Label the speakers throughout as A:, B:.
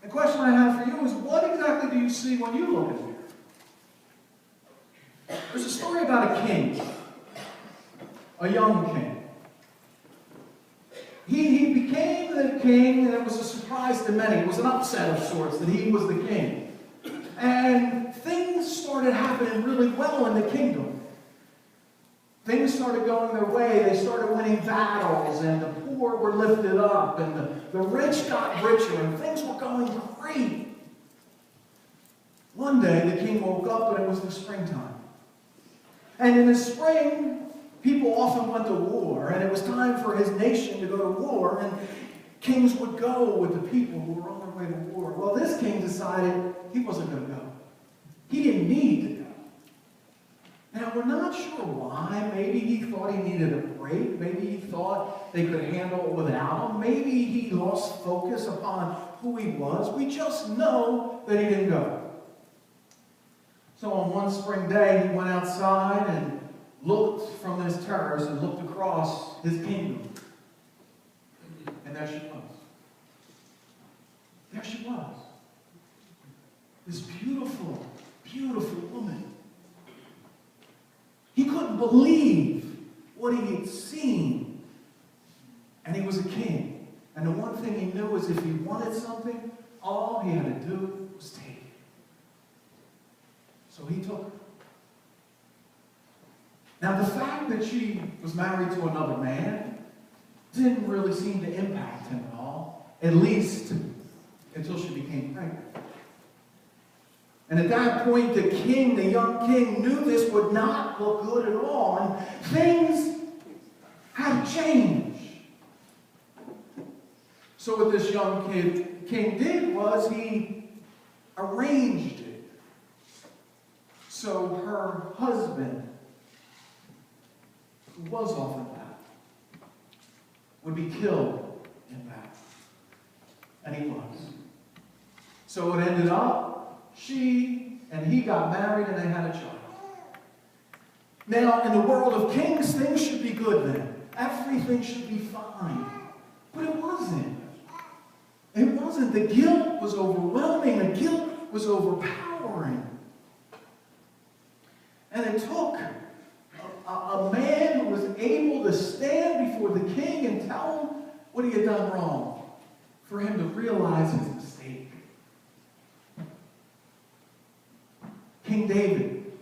A: The question I have for you is, what exactly do you see when you look at here? There's a story about a king, a young king. He became the king, and it was a surprise to many. It was an upset of sorts that he was the king. And things started happening really well in the kingdom. Things started going their way. They started winning battles, and the poor were lifted up, and the rich got richer, and things were going great. One day, the king woke up, and it was the springtime. And in the spring, people often went to war, and it was time for his nation to go to war, and kings would go with the people who were on their way to war. Well, this king decided he wasn't going to go. He didn't need to go. Now, we're not sure why. Maybe he thought he needed a break. Maybe he thought they could handle it without him. Maybe he lost focus upon who he was. We just know that he didn't go. So on one spring day, he went outside and looked from his terrace and looked across his kingdom. And there she was. There she was. This beautiful, beautiful woman. He couldn't believe what he had seen. And he was a king. And the one thing he knew is if he wanted something, all he had to do was take it. So he took her. Now, the fact that she was married to another man didn't really seem to impact him at all, at least until she became pregnant. And at that point, the king, the young king, knew this would not look good at all, and things had to change. So what this young king did was he arranged it so her husband, who was off in battle, would be killed in battle. And he was. So it ended up, she and he got married and they had a child. Now, in the world of kings, things should be good then. Everything should be fine. But it wasn't. It wasn't. The guilt was overwhelming. The guilt was overpowering. And it took a man who was able to stand before the king and tell him what he had done wrong for him to realize his mistake. King David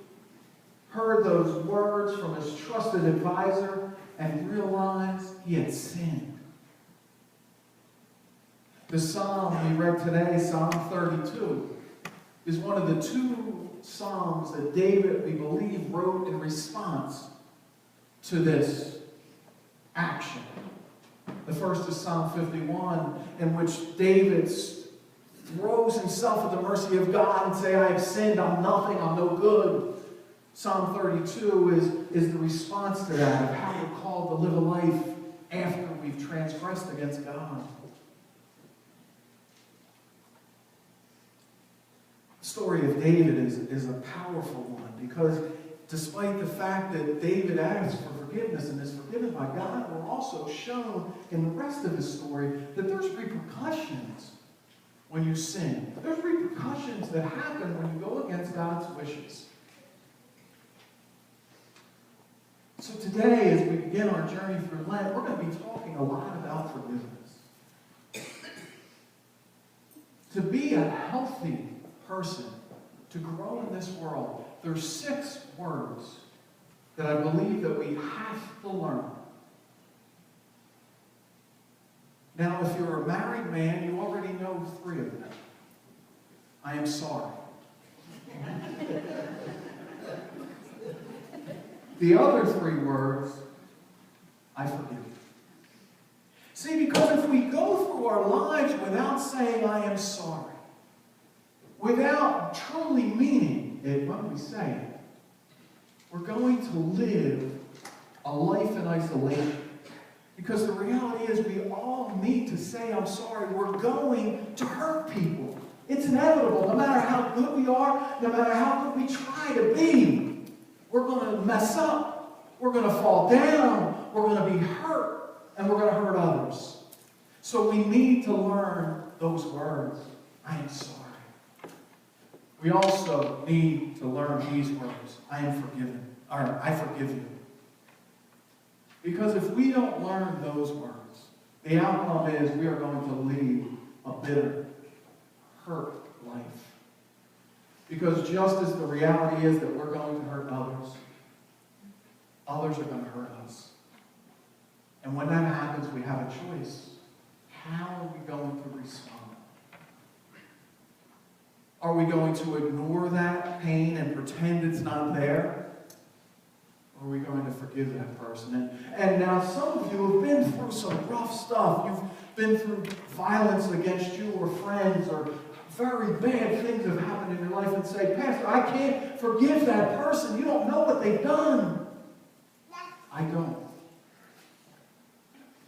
A: heard those words from his trusted advisor and realized he had sinned. The psalm we read today, Psalm 32, is one of the two psalms that David, we believe, wrote in response to this action. The first is Psalm 51, in which David throws himself at the mercy of God and say, I have sinned, I'm nothing, I'm no good. Psalm 32 is the response to that, of how we're called to live a life after we've transgressed against God. The story of David is a powerful one because despite the fact that David asks for forgiveness and is forgiven by God, we're also shown in the rest of his story that there's repercussions when you sin. There's repercussions that happen when you go against God's wishes. So today, as we begin our journey through Lent, we're going to be talking a lot about forgiveness. To be a healthy person, to grow in this world, there's 6 words that I believe that we have to learn. Now, if you're a married man, you already know 3 of them. I am sorry. The other 3 words, I forgive. See, because if we go through our lives without saying, I am sorry, without truly meaning it when we say it, we're going to live a life in isolation. Because the reality is we all need to say, I'm sorry. We're going to hurt people. It's inevitable. No matter how good we are, no matter how good we try to be, we're going to mess up. We're going to fall down. We're going to be hurt. And we're going to hurt others. So we need to learn those words. I am sorry. We also need to learn these words. I am forgiven. Or, I forgive you. Because if we don't learn those words, the outcome is we are going to lead a bitter, hurt life. Because just as the reality is that we're going to hurt others, others are going to hurt us. And when that happens, we have a choice. How are we going to respond? Are we going to ignore that pain and pretend it's not there? Or are we going to forgive that person? And now some of you have been through some rough stuff. You've been through violence against you or friends, or very bad things have happened in your life, and say, Pastor, I can't forgive that person. You don't know what they've done. I don't.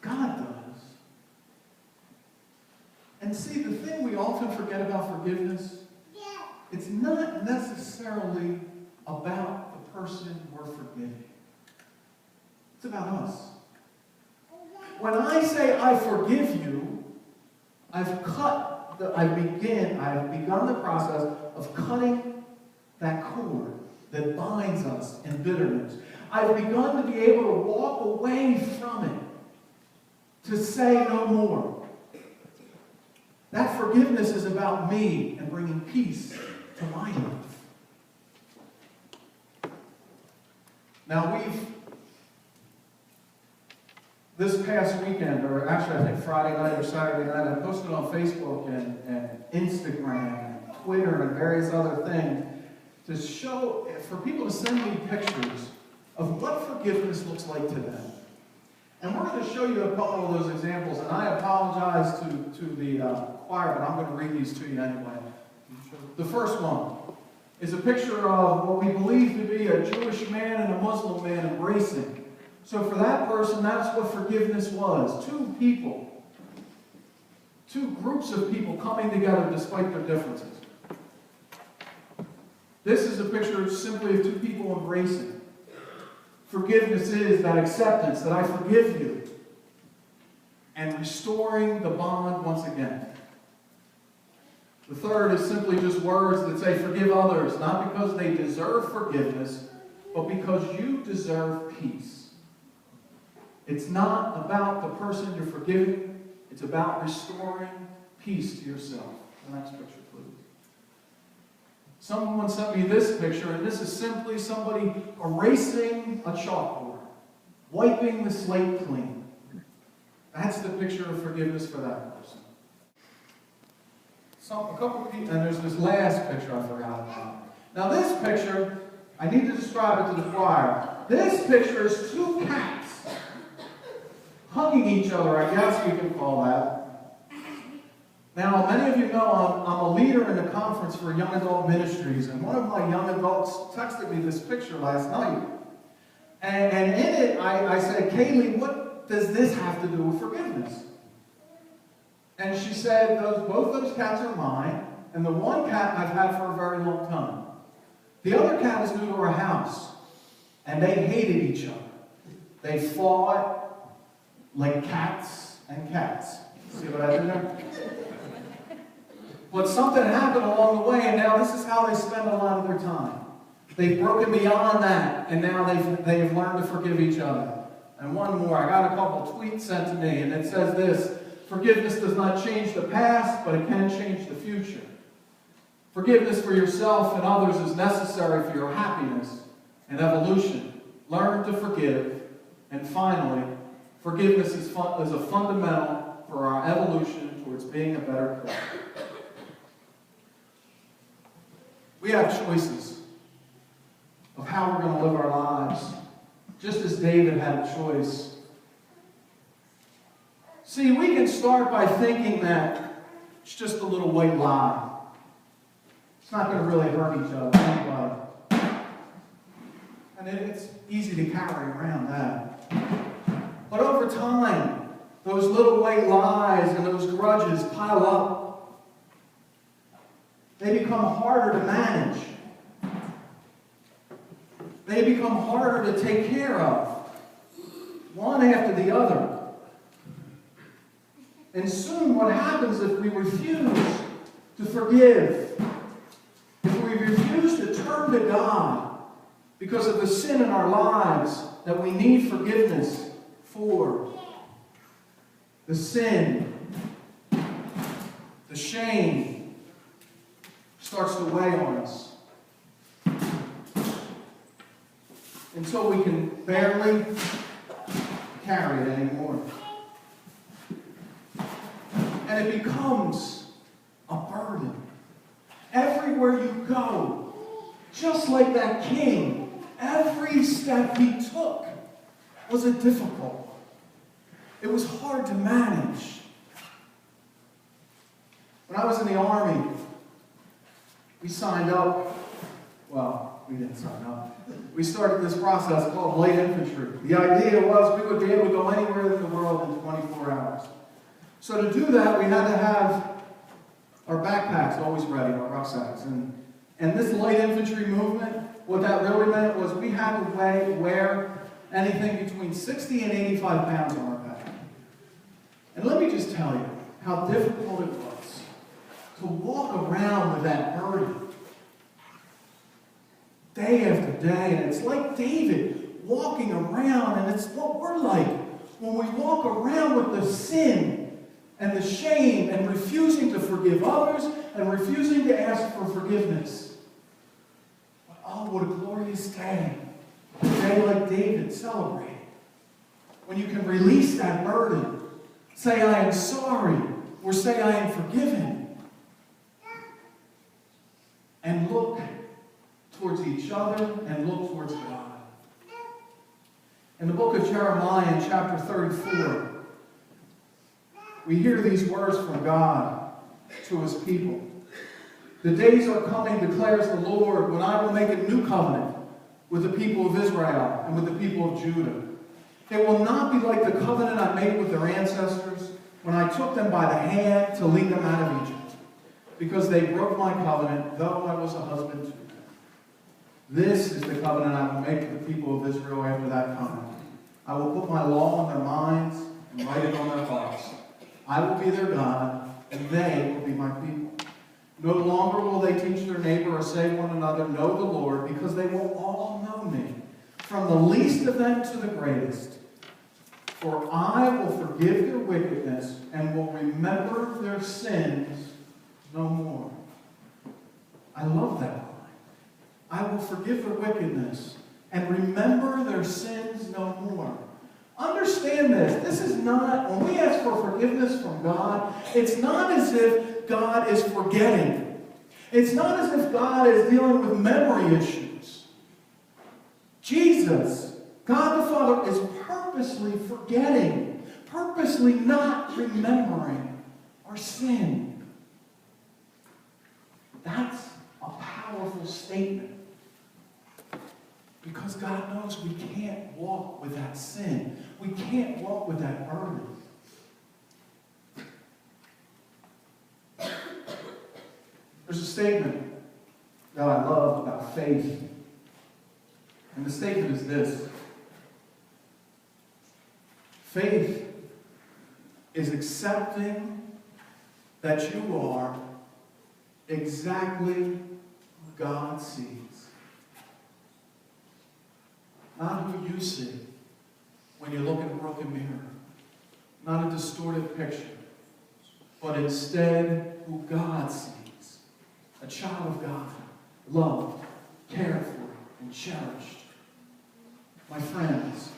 A: God does. And see, the thing we often forget about forgiveness, it's not necessarily about the person we're forgiving. It's about us. When I say I forgive you, I've begun the process of cutting that cord that binds us in bitterness. I've begun to be able to walk away from it, to say no more. That forgiveness is about me and bringing peace to my life. Now this past weekend, or actually I think Friday night or Saturday night, I posted on Facebook and Instagram and Twitter and various other things to show, for people to send me pictures of what forgiveness looks like to them. And we're going to show you a couple of those examples, and I apologize to the choir, but I'm going to read these to you anyway. The first one is a picture of what we believe to be a Jewish man and a Muslim man embracing. So for that person, that's what forgiveness was. Two people, two groups of people coming together despite their differences. This is a picture simply of two people embracing. Forgiveness is that acceptance that I forgive you and restoring the bond once again. The third is simply just words that say forgive others, not because they deserve forgiveness, but because you deserve peace. It's not about the person you're forgiving. It's about restoring peace to yourself. The next picture, please. Someone sent me this picture, and this is simply somebody erasing a chalkboard, wiping the slate clean. That's the picture of forgiveness for that person. A couple of people, and there's this last picture I forgot about. Now this picture, I need to describe it to the choir. This picture is two cats hugging each other, I guess we can call that. Now, many of you know I'm a leader in a conference for young adult ministries, and one of my young adults texted me this picture last night. And in it, I said, Kaylee, what does this have to do with forgiveness? And she said, both those cats are mine, and the one cat I've had for a very long time. The other cat is new to our house, and they hated each other. They fought like cats and cats. See what I did there? But something happened along the way, and now this is how they spend a lot of their time. They've broken beyond that, and now they've learned to forgive each other. And one more, I got a couple tweets sent to me, and it says this: forgiveness does not change the past, but it can change the future. Forgiveness for yourself and others is necessary for your happiness and evolution. Learn to forgive. And finally, forgiveness is a fundamental for our evolution towards being a better person. We have choices of how we're going to live our lives, just as David had a choice. See, we can start by thinking that it's just a little white lie. It's not going to really hurt each other anyway. And it's easy to carry around that. But over time, those little white lies and those grudges pile up. They become harder to manage. They become harder to take care of, one after the other. And soon what happens if we refuse to forgive, if we refuse to turn to God because of the sin in our lives that we need forgiveness for, the sin, the shame starts to weigh on us until we can barely carry it anymore. And it becomes a burden. Everywhere you go, just like that king, every step he took was a difficult. It was hard to manage. When I was in the Army, we signed up. Well, we didn't sign up. We started this process called light infantry. The idea was we would be able to go anywhere in the world in 24 hours. So to do that, we had to have our backpacks always ready, our rucksacks. And this light infantry movement, what that really meant was we had to wear anything between 60 and 85 pounds on our back. And let me just tell you how difficult it was to walk around with that burden day after day. And it's like David walking around, and it's what we're like when we walk around with the sin and the shame and refusing to forgive others and refusing to ask for forgiveness. But oh, what a glorious day. A day like David celebrated. When you can release that burden, say, I am sorry, or say, I am forgiven. And look towards each other and look towards God. In the book of Jeremiah, in chapter 34, we hear these words from God to his people. The days are coming, declares the Lord, when I will make a new covenant with the people of Israel and with the people of Judah. It will not be like the covenant I made with their ancestors when I took them by the hand to lead them out of Egypt, because they broke my covenant, though I was a husband to them. This is the covenant I will make with the people of Israel after that covenant. I will put my law on their minds and write it on their hearts. I will be their God, and they will be my people. No longer will they teach their neighbor or say to one another, know the Lord, because they will all know me, from the least of them to the greatest. For I will forgive their wickedness and will remember their sins no more. I love that line. I will forgive their wickedness and remember their sins no more. Understand this. This is not, when we ask for forgiveness from God, it's not as if God is forgetting. It's not as if God is dealing with memory issues. Jesus, God the Father, is purposely forgetting, purposely not remembering our sin. That's a powerful statement. Because God knows we can't walk with that sin. We can't walk with that burden. There's a statement that I love about faith. And the statement is this. Faith is accepting that you are exactly who God sees. Not who you see when you look in a broken mirror. Not a distorted picture. But instead, who God sees. A child of God. Loved, cared for, and cherished. My friends,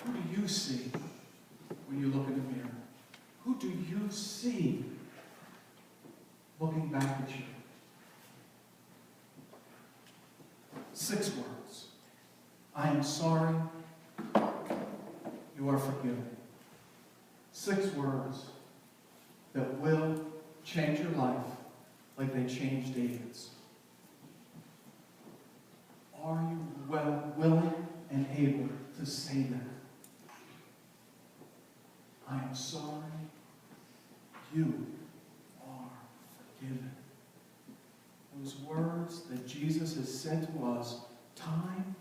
A: who do you see when you look in the mirror? Who do you see looking back at you? 6 words. I am sorry. You are forgiven. 6 words that will change your life like they changed David's. Are you willing and able to say that? I am sorry. You are forgiven. Those words that Jesus has said to us time